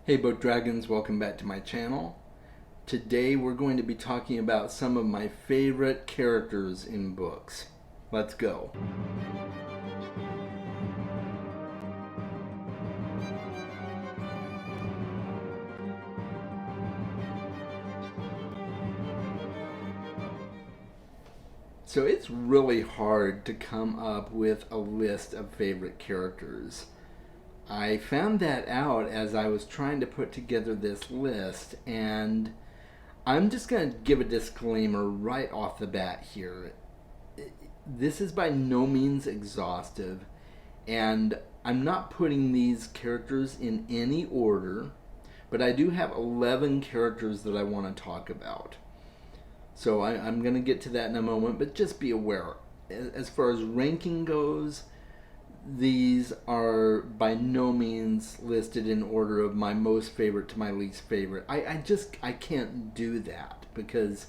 Hey Boat Dragons, welcome back to my channel. Today we're going to be talking about some of my favorite characters in books. Let's go. So it's really hard to come up with a list of favorite characters. I found that out as I was trying to put together this list, and I'm just going to give a disclaimer right off the bat here. This is by no means exhaustive, and I'm not putting these characters in any order, but I do have 11 characters that I want to talk about. So I'm going to get to that in a moment, but just be aware. As far as ranking goes, these are by no means listed in order of my most favorite to my least favorite. I can't do that because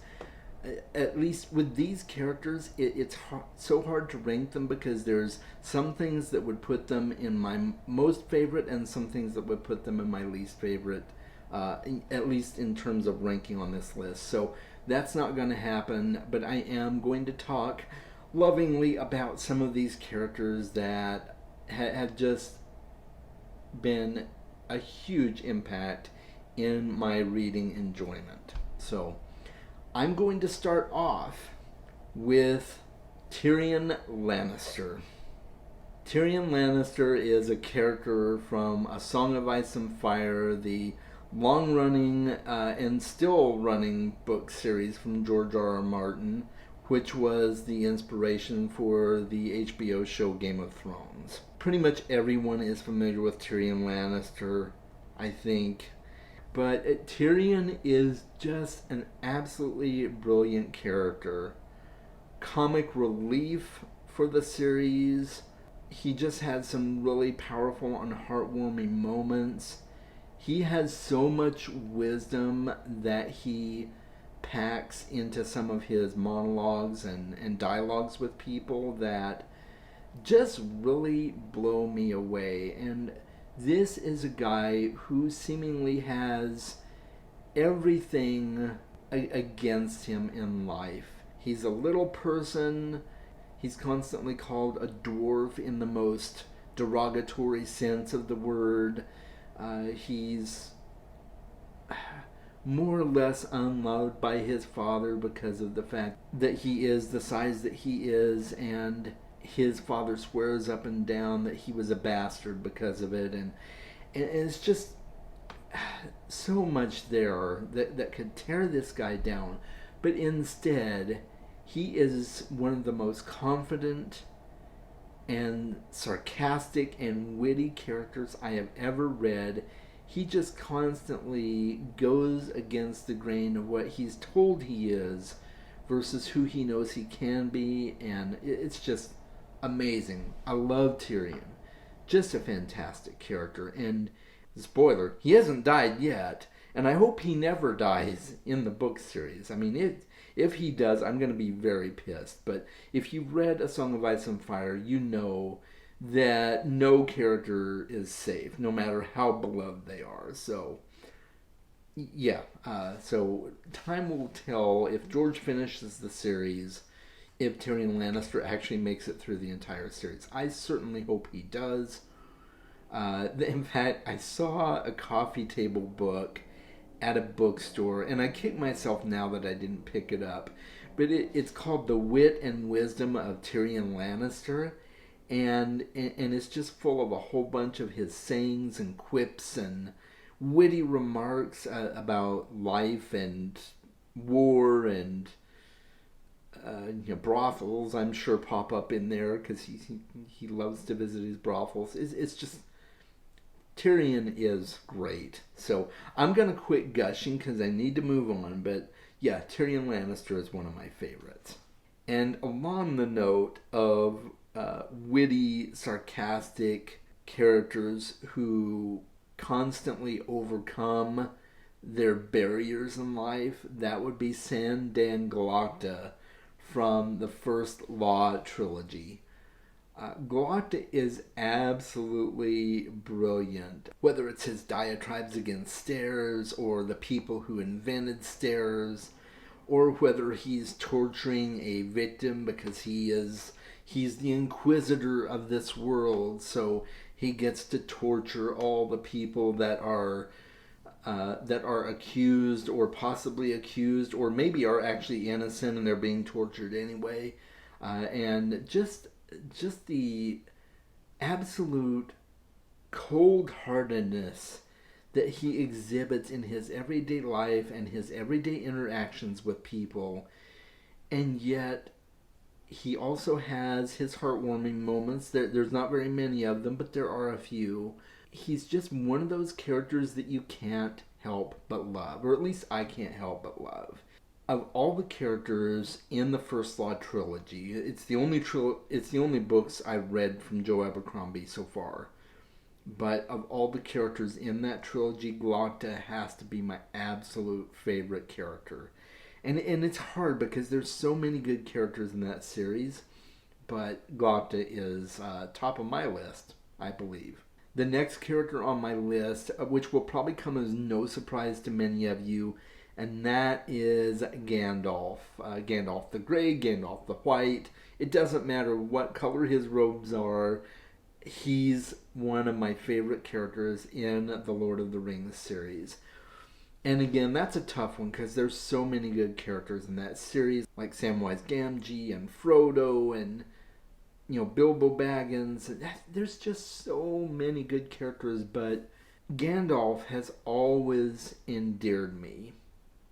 at least with these characters, it's so hard to rank them because there's some things that would put them in my most favorite and some things that would put them in my least favorite, at least in terms of ranking on this list. So that's not going to happen, but I am going to talk lovingly about some of these characters that have just been a huge impact in my reading enjoyment. So I'm going to start off with Tyrion Lannister. Tyrion Lannister is a character from A Song of Ice and Fire, the long-running and still running book series from George R. R. Martin, which was the inspiration for the HBO show Game of Thrones. Pretty much everyone is familiar with Tyrion Lannister, I think. But Tyrion is just an absolutely brilliant character. Comic relief for the series. He just had some really powerful and heartwarming moments. He has so much wisdom that he packs into some of his monologues and dialogues with people that just really blow me away. And this is a guy who seemingly has everything against him in life. He's a little person. He's constantly called a dwarf in the most derogatory sense of the word. He's more or less unloved by his father because of the fact that he is the size that he is, and his father swears up and down that he was a bastard because of it, and it's just so much there that could tear this guy down. But instead, he is one of the most confident and sarcastic and witty characters I have ever read. He just constantly goes against the grain of what he's told he is versus who he knows he can be, and it's just amazing. I love Tyrion. Just a fantastic character, and spoiler, he hasn't died yet, and I hope he never dies in the book series. I mean, if he does, I'm going to be very pissed, but if you've read A Song of Ice and Fire, you know that no character is safe, no matter how beloved they are. So, yeah. So time will tell if George finishes the series, if Tyrion Lannister actually makes it through the entire series. I certainly hope he does. In fact, I saw a coffee table book at a bookstore, and I kick myself now that I didn't pick it up. But it's called The Wit and Wisdom of Tyrion Lannister, and it's just full of a whole bunch of his sayings and quips and witty remarks about life and war and brothels. I'm sure pop up in there because he loves to visit his brothels. It's just, Tyrion is great. So I'm gonna quit gushing because I need to move on. But yeah, Tyrion Lannister is one of my favorites. And along the note of witty, sarcastic characters who constantly overcome their barriers in life, that would be Sandan Galacta from the first Law trilogy. Glocta is absolutely brilliant. Whether it's his diatribes against stairs, or the people who invented stairs, or whether he's torturing a victim because he's the inquisitor of this world, so he gets to torture all the people that are accused or possibly accused or maybe are actually innocent and they're being tortured anyway. And just the absolute cold heartedness that he exhibits in his everyday life and his everyday interactions with people. And yet he also has his heartwarming moments. There's not very many of them, but there are a few. He's just one of those characters that you can't help but love, or at least I can't help but love. Of all the characters in the First Law trilogy, it's the only books I've read from Joe Abercrombie so far. But of all the characters in that trilogy, Glocta has to be my absolute favorite character. And it's hard because there's so many good characters in that series, but Glocta is top of my list, I believe. The next character on my list, which will probably come as no surprise to many of you, and that is Gandalf. Gandalf the Grey, Gandalf the White. It doesn't matter what color his robes are. He's one of my favorite characters in the Lord of the Rings series. And again, that's a tough one because there's so many good characters in that series, like Samwise Gamgee and Frodo and Bilbo Baggins. There's just so many good characters, but Gandalf has always endeared me.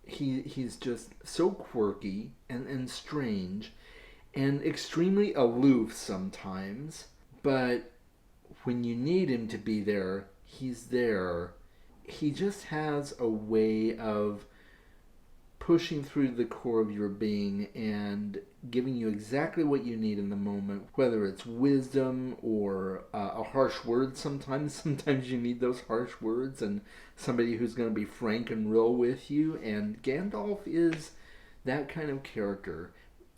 He's just so quirky and strange and extremely aloof sometimes, but when you need him to be there, he's there. He just has a way of pushing through the core of your being and giving you exactly what you need in the moment, whether it's wisdom or a harsh word sometimes. Sometimes you need those harsh words and somebody who's going to be frank and real with you, and Gandalf is that kind of character.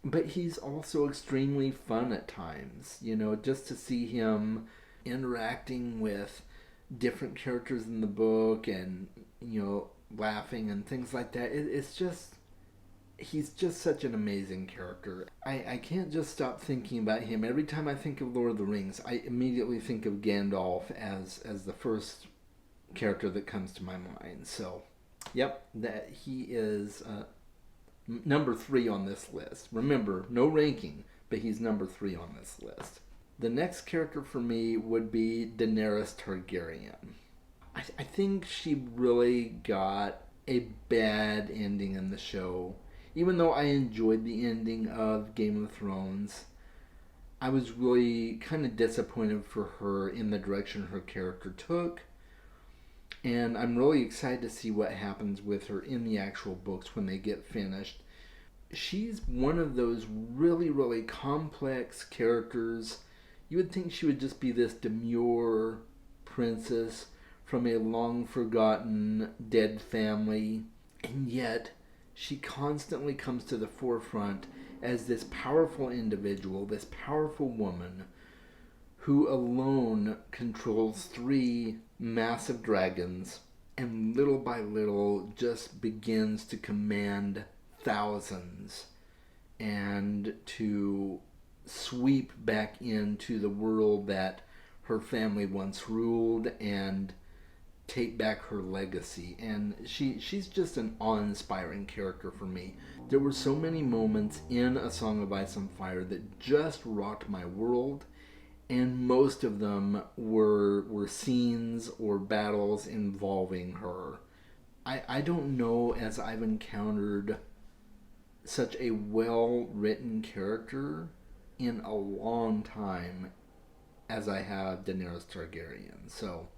But he's also extremely fun at times, just to see him interacting with different characters in the book and, laughing and things like that. It's just, he's just such an amazing character. I can't just stop thinking about him. Every time I think of Lord of the Rings, I immediately think of Gandalf as the first character that comes to my mind. So, yep, that he is number 3 on this list. Remember, no ranking, but he's number 3 on this list. The next character for me would be Daenerys Targaryen. I think she really got a bad ending in the show. Even though I enjoyed the ending of Game of Thrones, I was really kind of disappointed for her in the direction her character took. And I'm really excited to see what happens with her in the actual books when they get finished. She's one of those really, really complex characters. You would think she would just be this demure princess from a long forgotten dead family, and yet she constantly comes to the forefront as this powerful individual, this powerful woman who alone controls 3 massive dragons and little by little just begins to command thousands and to sweep back into the world that her family once ruled and take back her legacy. And she's just an awe-inspiring character for me. There were so many moments in A Song of Ice and Fire that just rocked my world, and most of them were scenes or battles involving her. I don't know as I've encountered such a well-written character in a long time as I have Daenerys Targaryen. So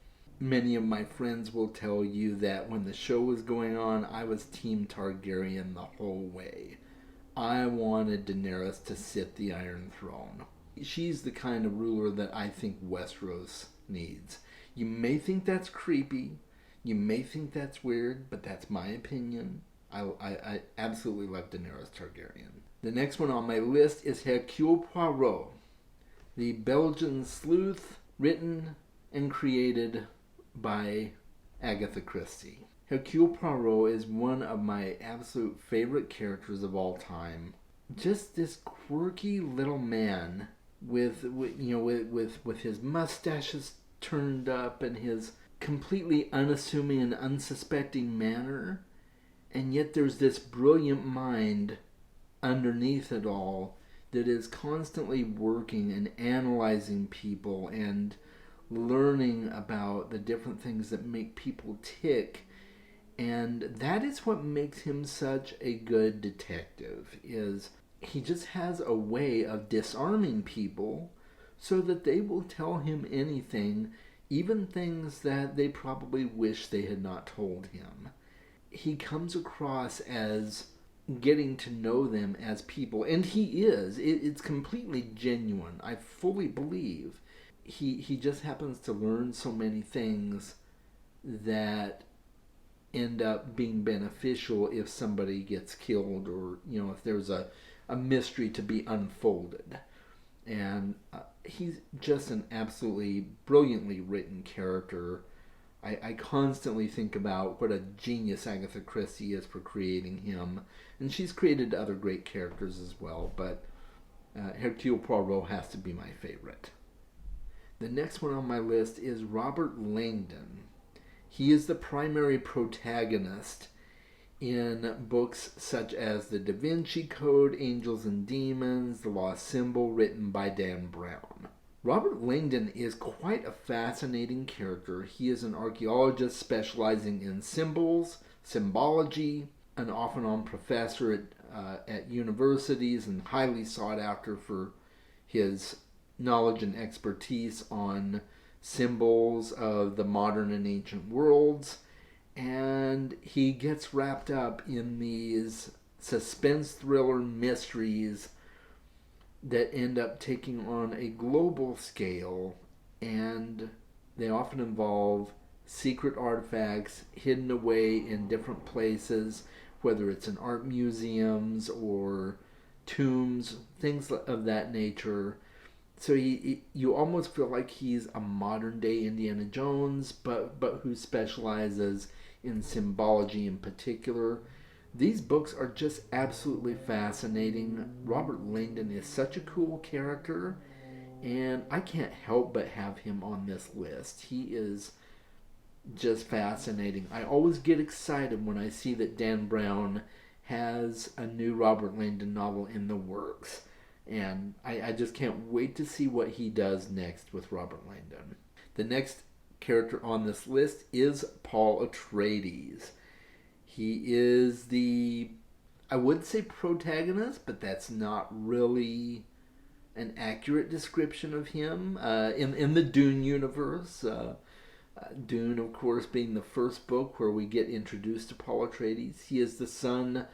many of my friends will tell you that when the show was going on, I was Team Targaryen the whole way. I wanted Daenerys to sit the Iron Throne. She's the kind of ruler that I think Westeros needs. You may think that's creepy, you may think that's weird, but that's my opinion. I absolutely love Daenerys Targaryen. The next one on my list is Hercule Poirot. The Belgian Sleuth, written and created by Agatha Christie. Hercule Poirot is one of my absolute favorite characters of all time. Just this quirky little man with his mustaches turned up and his completely unassuming and unsuspecting manner, and yet there's this brilliant mind underneath it all that is constantly working and analyzing people and learning about the different things that make people tick. And that is what makes him such a good detective, is he just has a way of disarming people so that they will tell him anything, even things that they probably wish they had not told him. He comes across as getting to know them as people, and he is. It's completely genuine. I fully believe he just happens to learn so many things that end up being beneficial if somebody gets killed, or if there's a mystery to be unfolded. And he's just an absolutely brilliantly written character. I constantly think about what a genius Agatha Christie is for creating him, and she's created other great characters as well, but Hercule Poirot has to be my favorite. The next one on my list is Robert Langdon. He is the primary protagonist in books such as The Da Vinci Code, Angels and Demons, The Lost Symbol, written by Dan Brown. Robert Langdon is quite a fascinating character. He is an archaeologist specializing in symbols, symbology, an off-and-on professor at universities, and highly sought after for his knowledge and expertise on symbols of the modern and ancient worlds. And he gets wrapped up in these suspense thriller mysteries that end up taking on a global scale, and they often involve secret artifacts hidden away in different places, whether it's in art museums or tombs, things of that nature. So you almost feel like he's a modern day Indiana Jones, but who specializes in symbology in particular. These books are just absolutely fascinating. Robert Langdon is such a cool character, and I can't help but have him on this list. He is just fascinating. I always get excited when I see that Dan Brown has a new Robert Langdon novel in the works, and I just can't wait to see what he does next with Robert Langdon. The next character on this list is Paul Atreides. He is I would say protagonist, but that's not really an accurate description of him in the Dune universe. Dune, of course, being the first book where we get introduced to Paul Atreides. He is the son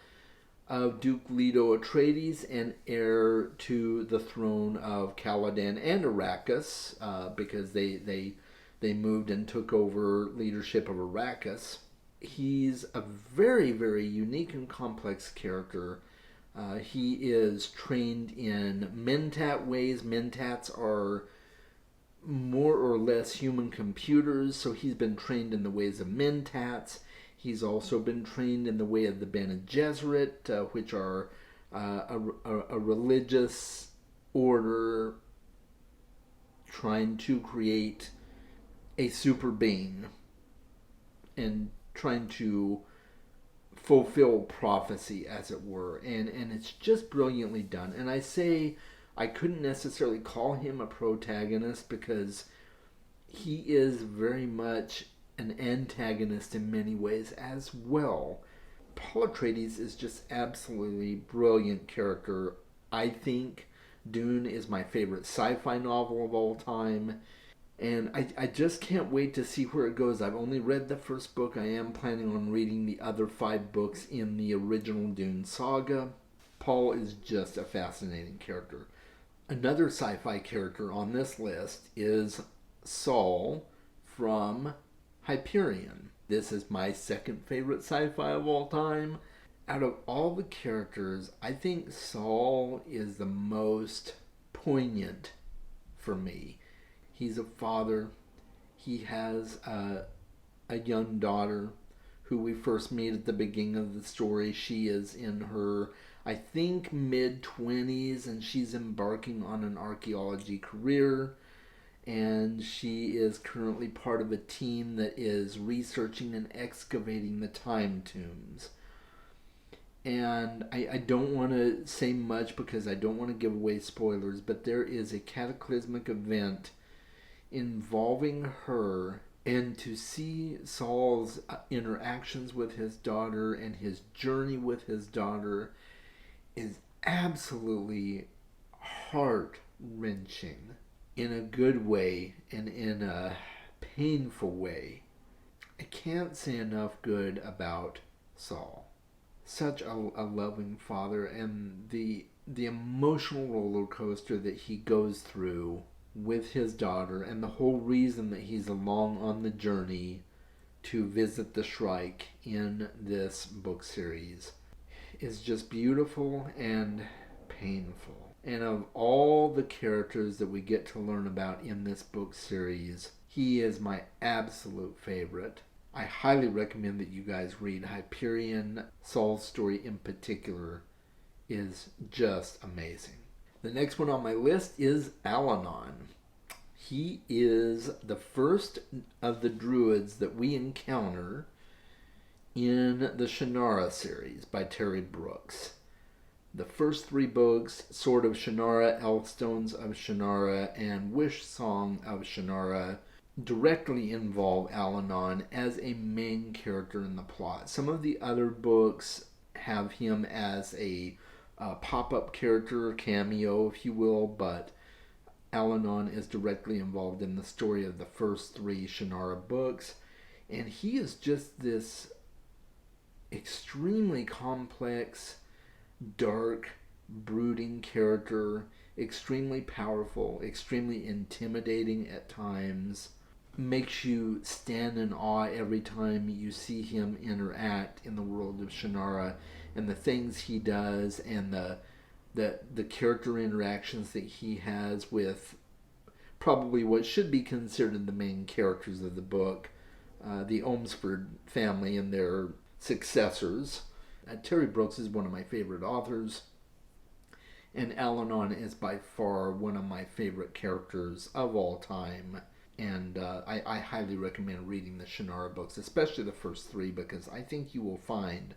of Duke Leto Atreides and heir to the throne of Caladan and Arrakis, because they moved and took over leadership of Arrakis. He's a very, very unique and complex character. He is trained in Mentat ways. Mentats are more or less human computers, so he's been trained in the ways of Mentats. He's also been trained in the way of the Bene Gesserit, which are a religious order trying to create a super being and trying to fulfill prophecy, as it were. And it's just brilliantly done. And I say I couldn't necessarily call him a protagonist because he is very much an antagonist in many ways as well. Paul Atreides is just absolutely brilliant character. I think Dune is my favorite sci-fi novel of all time. And I just can't wait to see where it goes. I've only read the first book. I am planning on reading the other 5 books in the original Dune saga. Paul is just a fascinating character. Another sci-fi character on this list is Saul from Hyperion. This is my second favorite sci-fi of all time. Out of all the characters, I think Saul is the most poignant for me. He's a father. He has a young daughter who we first meet at the beginning of the story. She is in her, I think, mid-20s, and she's embarking on an archaeology career. And she is currently part of a team that is researching and excavating the time tombs. And I don't want to say much because I don't want to give away spoilers, but there is a cataclysmic event involving her, and to see Saul's interactions with his daughter and his journey with his daughter is absolutely heart wrenching in a good way and in a painful way. I can't say enough good about Saul. Such a loving father, and the emotional roller coaster that he goes through with his daughter, and the whole reason that he's along on the journey to visit the Shrike in this book series is just beautiful and painful. And of all the characters that we get to learn about in this book series, he is my absolute favorite. I highly recommend that you guys read Hyperion. Saul's story in particular is just amazing. The next one on my list is Al-Anon. He is the first of the druids that we encounter in the Shannara series by Terry Brooks. The first 3 books, Sword of Shannara, Elfstones of Shannara, and Wish Song of Shannara, directly involve Al-Anon as a main character in the plot. Some of the other books have him as a pop-up character, cameo, if you will, but Al-Anon is directly involved in the story of the first 3 Shannara books, and he is just this extremely complex, dark, brooding character, extremely powerful, extremely intimidating at times, makes you stand in awe every time you see him interact in the world of Shannara, and the things he does, and the character interactions that he has with probably what should be considered the main characters of the book, the Olmsford family and their successors. Terry Brooks is one of my favorite authors, and Al-Anon is by far one of my favorite characters of all time. And I highly recommend reading the Shannara books, especially the first 3, because I think you will find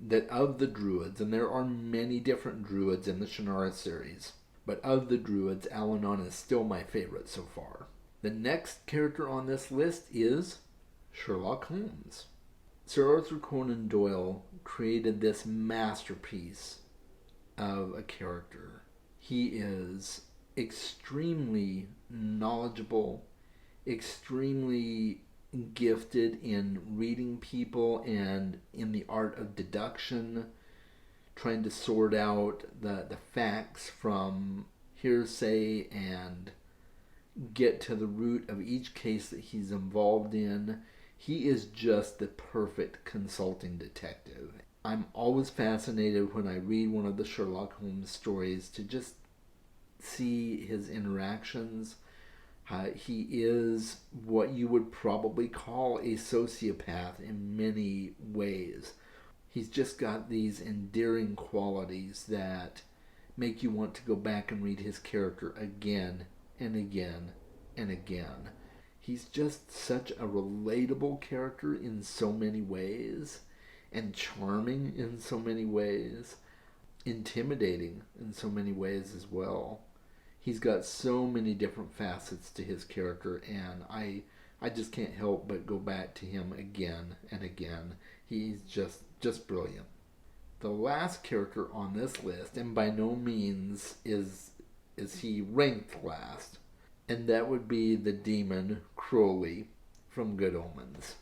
that of the druids, and there are many different druids in the Shannara series, but of the druids, Al-Anon is still my favorite so far. The next character on this list is Sherlock Holmes. Sir Arthur Conan Doyle created this masterpiece of a character. He is extremely knowledgeable, extremely gifted in reading people and in the art of deduction, trying to sort out the facts from hearsay and get to the root of each case that he's involved in. He is just the perfect consulting detective. I'm always fascinated when I read one of the Sherlock Holmes stories to just see his interactions. He is what you would probably call a sociopath in many ways. He's just got these endearing qualities that make you want to go back and read his character again and again and again. He's just such a relatable character in so many ways, and charming in so many ways, intimidating in so many ways as well. He's got so many different facets to his character, and I just can't help but go back to him again and again. He's just brilliant. The last character on this list, and by no means is he ranked last, and that would be the demon Crowley from Good Omens.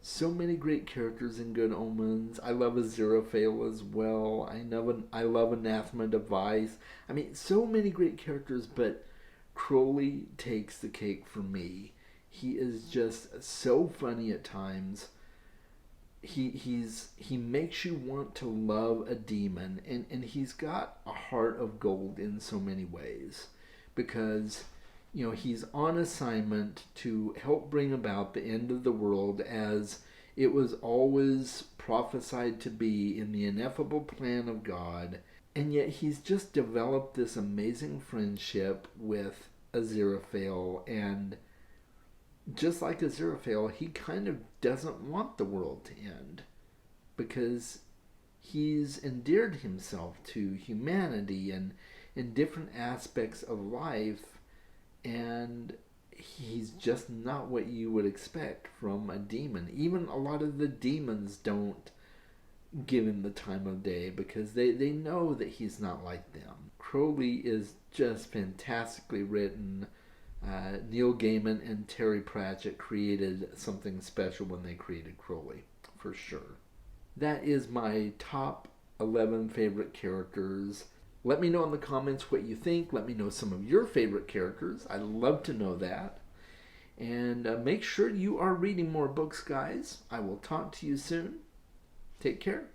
So many great characters in Good Omens. I love Aziraphale as well. I love Anathema Device. I mean, so many great characters, but Crowley takes the cake for me. He is just so funny at times. He makes you want to love a demon, and he's got a heart of gold in so many ways, because He's on assignment to help bring about the end of the world as it was always prophesied to be in the ineffable plan of God. And yet he's just developed this amazing friendship with Aziraphale, and just like Aziraphale, he kind of doesn't want the world to end because he's endeared himself to humanity and in different aspects of life, and he's just not what you would expect from a demon. Even a lot of the demons don't give him the time of day because they know that he's not like them. Crowley is just fantastically written. Neil Gaiman and Terry Pratchett created something special when they created Crowley, for sure. That is my top 11 favorite characters. Let me know in the comments what you think. Let me know some of your favorite characters. I'd love to know that. And make sure you are reading more books, guys. I will talk to you soon. Take care.